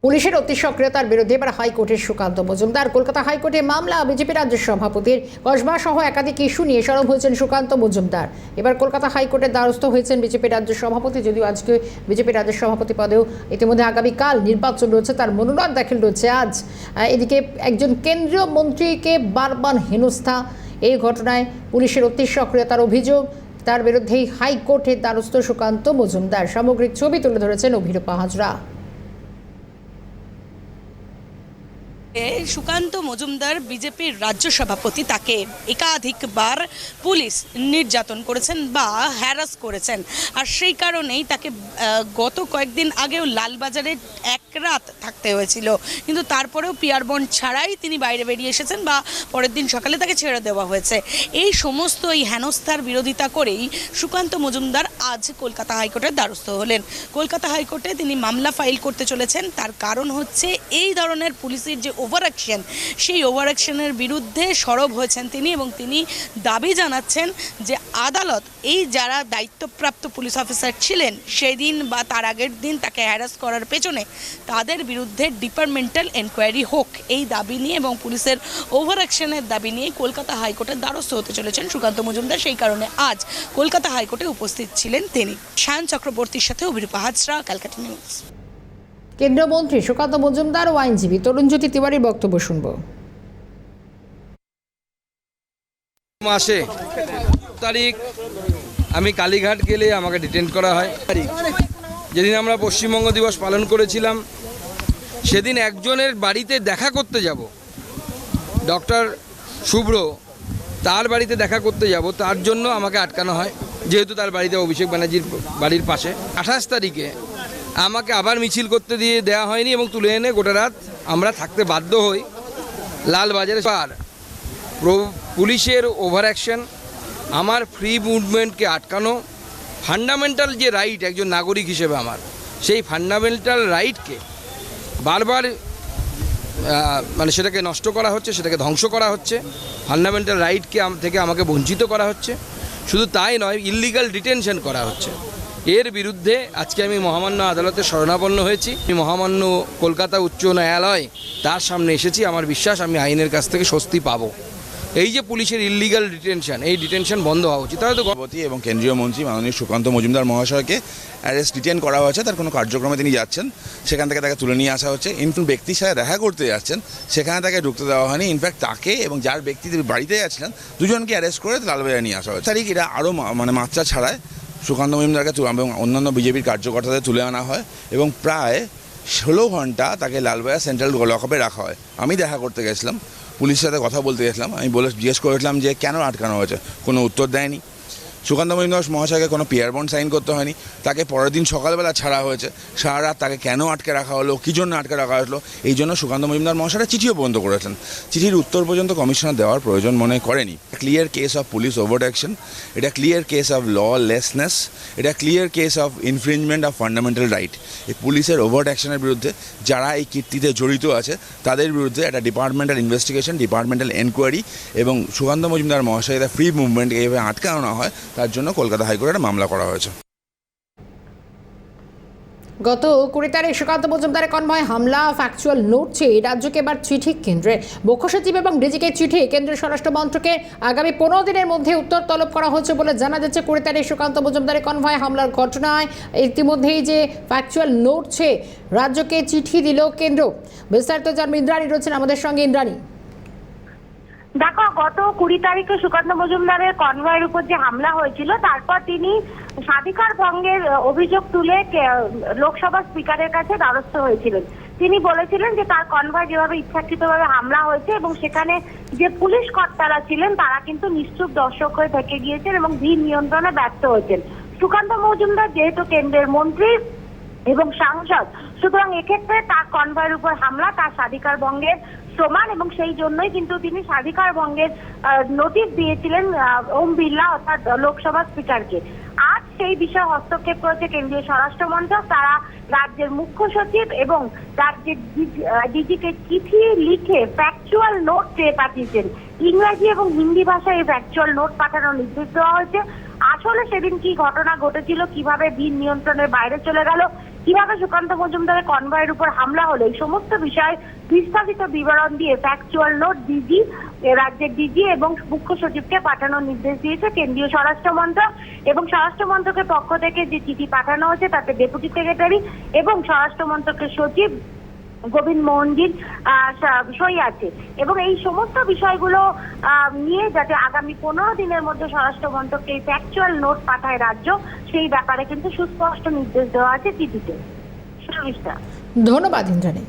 পুলিশের অতি সক্রিয়তার বিরুদ্ধে এবার হাইকোর্টের সুকান্ত মজুমদার। কলকাতা হাইকোর্টে মামলা। বিজেপি রাজ্য সভাপতির কসবা সহ একাধিক ইস্যু নিয়ে সরব হয়েছেন সুকান্ত মজুমদার। এবার কলকাতা হাইকোর্টের দ্বারস্থ হয়েছেন বিজেপি রাজ্য সভাপতি। যদিও আজকে বিজেপি রাজ্য সভাপতি পদেও ইতিমধ্যে আগামীকাল নির্বাচন রয়েছে, তার মনোনয়ন দাখিল রয়েছে আজ। এদিকে একজন কেন্দ্রীয় মন্ত্রীকে বারবার হেনস্থা, এই ঘটনায় পুলিশের অতি সক্রিয়তার অভিযোগ, তার বিরুদ্ধেই হাইকোর্টের দ্বারস্থ সুকান্ত মজুমদার। সামগ্রিক ছবি তুলে ধরেছেন অভিরূপা হাজরা। সুকান্ত মজুমদার বিজেপির রাজ্য সভাপতি, তাকে একাধিকবার পুলিশ নির্যাতন করেছেন বা হ্যারাস করেছেন, আর সেই কারণেই তাকে গত কয়েকদিন আগেও লালবাজারে এক রাত থাকতে হয়েছিল, কিন্তু তারপরেও পিয়ার বন্ড ছাড়াই তিনি বাইরে বেরিয়ে এসেছেন বা পরের দিন সকালে তাকে ছেড়ে দেওয়া হয়েছে। এই সমস্ত হেনস্থার বিরোধিতা করেই সুকান্ত মজুমদার আজ কলকাতা হাইকোর্টের দ্বারস্থ হলেন। কলকাতা হাইকোর্টে তিনি মামলা ফাইল করতে চলেছেন। তার কারণ হচ্ছে এই ধরনের পুলিশের যে ওভার অ্যাকশন, সেই ওভার অ্যাকশনের বিরুদ্ধে সরব হয়েছেন তিনি, এবং তিনি দাবি জানাচ্ছেন যে আদালত এই যারা দায়িত্বপ্রাপ্ত পুলিশ অফিসার ছিলেন সেদিন বা তার আগের দিন তাকে হ্যারাস করার পেছনে তাদের বিরুদ্ধে ডিপার্টমেন্টাল এনকোয়ারি হোক, এই দাবি নিয়ে এবং পুলিশের ওভার অ্যাকশনের দাবি নিয়ে কলকাতা হাইকোর্টের দ্বারস্থ হতে চলেছেন সুকান্ত মজুমদার। সেই কারণে আজ কলকাতা হাইকোর্টে উপস্থিত ছিলেন তিনি। শায়ন চক্রবর্তীর সাথে অভিরূপা হাজরা, ক্যালকাটা নিউজ। কেন্দ্রীয় মন্ত্রী সুকান্ত মজুমদার ও আইনজীবী তরুণজ্যোতি তিওয়ারির বক্তব্য শুনব। মাসে তারিখ আমি কালীঘাট গেলে আমাকে ডিটেন করা হয়। যেদিন আমরা পশ্চিমবঙ্গ দিবস পালন করেছিলাম সেদিন একজনের বাড়িতে দেখা করতে যাব, ডক্টর শুভ্র, তার বাড়িতে দেখা করতে যাব, তার জন্য আমাকে আটকানো হয়, যেহেতু তার বাড়িতে অভিষেক ব্যানার্জির বাড়ির পাশে। 28 তারিখে আমাকে আবার মিছিল করতে দিয়ে দেওয়া হয়নি এবং তুলে এনে গোটা রাত আমরা থাকতে বাধ্য হই লালবাজারে। আর পুলিশের ওভার অ্যাকশন, আমার ফ্রি মুভমেন্টকে আটকানো, ফান্ডামেন্টাল যে রাইট একজন নাগরিক হিসেবে আমার, সেই ফান্ডামেন্টাল রাইটকে বারবার মানে সেটাকে নষ্ট করা হচ্ছে, সেটাকে ধ্বংস করা হচ্ছে, ফান্ডামেন্টাল রাইটকে থেকে আমাকে বঞ্চিত করা হচ্ছে। শুধু তাই নয়, ইললিগাল ডিটেনশন করা হচ্ছে। এর বিরুদ্ধে আজকে আমি মহামান্য আদালতে শরণাপন্ন হয়েছি। মহামান্য কলকাতা উচ্চ ন্যায়ালয় তার সামনে এসেছি। আমার বিশ্বাস আমি আইনের কাছ থেকে স্বস্তি পাবো। এই যে পুলিশের ইললিগাল ডিটেনশন, এই ডিটেনশন বন্ধ হওয়া উচিত। তাহলে তো সভাপতি এবং কেন্দ্রীয় মন্ত্রী মাননীয় সুকান্ত মজুমদার মহাশয়কে অ্যারেস্ট ডিটেন করা হয়েছে। তার কোনো কার্যক্রমে তিনি যাচ্ছেন, সেখান থেকে তাকে তুলে নিয়ে আসা হচ্ছে। কিন্তু ব্যক্তির সাথে দেখা করতে যাচ্ছেন, সেখানে তাকে ঢুকতে দেওয়া হয়নি। ইনফ্যাক্ট তাকে এবং যার ব্যক্তি বাড়িতে যাচ্ছিলেন দুজনকে অ্যারেস্ট করে লালবাজারে নিয়ে আসা হয়েছে। তারিখ এরা আরও মাত্রা ছাড়ায় সুকান্ত মজুমদারকে এবং অন্যান্য বিজেপির কার্যকর্তাদের তুলে আনা হয় এবং প্রায় 16 ঘন্টা তাকে লালবাজার সেন্ট্রাল লকআপে রাখা হয়। আমি দেখা করতে গেছিলাম, পুলিশের সাথে কথা বলতে গেছিলাম। আমি জিজ্ঞেস করেছিলাম যে কেন আটকানো হয়েছে, কোনো উত্তর দেয়নি। সুকান্ত মজুমদার মহাশয়কে কোনো পিয়ার বন্ড সাইন করতে হয়নি, তাকে পরের দিন সকালবেলা ছাড়া হয়েছে। সারা রাত তাকে কেন আটকে রাখা হলো, কী জন্য আটকে রাখা হলো, এই জন্য সুকান্ত মজুমদার মহাশয়রা চিঠিও পর্যন্ত করেছেন। চিঠির উত্তর পর্যন্ত কমিশনার দেওয়ার প্রয়োজন মনে করেনি। Clear case of police over action, এটা ক্লিয়ার কেস অফ ললেসনেস, এটা clear case of infringement of fundamental right. এই পুলিশের ওভার অ্যাকশনের বিরুদ্ধে যারা এই কীর্তিতে জড়িত আছে তাদের বিরুদ্ধে একটা ডিপার্টমেন্টাল ইনভেস্টিগেশন, ডিপার্টমেন্টাল এনকোয়ারি এবং সুকান্ত মজুমদার মহাশয়ের ফ্রি মুভমেন্টকে এইভাবে আটকানো না হয় তার জন্য কলকাতা হাইকোর্টে মামলা করা হয়েছে। গত 20 তারিখ সুকান্ত মজুমদারের কনভয় হামলা, ফ্যাকচুয়াল নোট চেয়ে রাজ্যকে এবার চিঠি কেন্দ্রে। মুখ্য সচিব এবং ডিজিকে চিঠি কেন্দ্রীয় স্বরাষ্ট্র মন্ত্রকে আগামী 15 দিনের মধ্যে উত্তর তলব করা হচ্ছে বলে জানা যাচ্ছে। 20 তারিখ সুকান্ত মজুমদারের কনভয় হামলার ঘটনায় ইতিমধ্যেই যে ফ্যাকচুয়াল নোট চেয়ে রাজ্যকে চিঠি দিল কেন্দ্র। বিস্তারিত জানবো, ইন্দ্রাণী রয়েছেন আমাদের সঙ্গে। ইন্দ্রাণী, দেখো, গত 20 তারিখে সুকান্ত মজুমদারের কনভয়ের উপর যে হামলা হয়েছিল, তারপর তিনি স্বাধিকার ভঙ্গের অভিযোগ তুলে লোকসভা স্পিকারের কাছে দ্বারস্থ হয়েছিলেন। তিনি বলেছিলেন যে তার কনভয় যেভাবে ইচ্ছাকৃতভাবে হামলা হয়েছে এবং সেখানে যে পুলিশ কর্তারা ছিলেন তারা কিন্তু নিশ্চুপ দর্শক হয়ে থেকে গিয়েছেন এবং ভিড় নিয়ন্ত্রণে ব্যর্থ হয়েছেন। সুকান্ত মজুমদার যেহেতু কেন্দ্রের মন্ত্রী এবং সাংসদ, সুতরাং এক্ষেত্রে তার কনভয়ের উপর হামলা তার স্বাধিকার ভঙ্গের প্রমাণ, এবং সেই জন্যই কিন্তু তিনি স্বাধিকার ভঙ্গের নোটিশ দিয়েছিলেন ওম বিড়লা অর্থাৎ লোকসভা স্পিকারকে। আজ সেই বিষয়ে হস্তক্ষেপ করেছে কেন্দ্রীয় স্বরাষ্ট্র মন্ত্রক। তারা রাজ্যের মুখ্য সচিব এবং রাজ্যের ডিজিকে চিঠি লিখে ফ্যাকচুয়াল নোট চেয়ে পাঠিয়েছেন। ইংরেজি এবং হিন্দি ভাষায় এই ফ্যাকচুয়াল নোট পাঠানোর নির্দেশ দেওয়া হয়েছে। আসলে সেদিন কি ঘটনা ঘটেছিল, কিভাবে ভিড় নিয়ন্ত্রণের বাইরে চলে গেল, কিভাবে সুকান্ত মজুমদারের কনভয়ের উপর হামলা হলো, এই সমস্ত বিষয় বিস্তারিত বিবরণ দিয়ে ফ্যাকচুয়াল নোট ডিজি, রাজ্যের ডিজি এবং মুখ্য সচিবকে পাঠানোর নির্দেশ দিয়েছে কেন্দ্রীয় স্বরাষ্ট্র মন্ত্রক। এবং স্বরাষ্ট্র মন্ত্রকের পক্ষ থেকে যে চিঠি পাঠানো হয়েছে তাতে ডেপুটি সেক্রেটারি এবং স্বরাষ্ট্র মন্ত্রকের সচিব গোবিন্দ মোহনজির সই আছে। এবং এই সমস্ত বিষয়গুলো নিয়ে যাতে আগামী 15 দিনের মধ্যে স্বরাষ্ট্র মন্ত্রককে এই ফ্যাকচুয়াল নোট পাঠায় রাজ্য, সেই ব্যাপারে কিন্তু সুস্পষ্ট নির্দেশ দেওয়া আছে চিঠিতে। ধন্যবাদ ইন্দ্রাণী।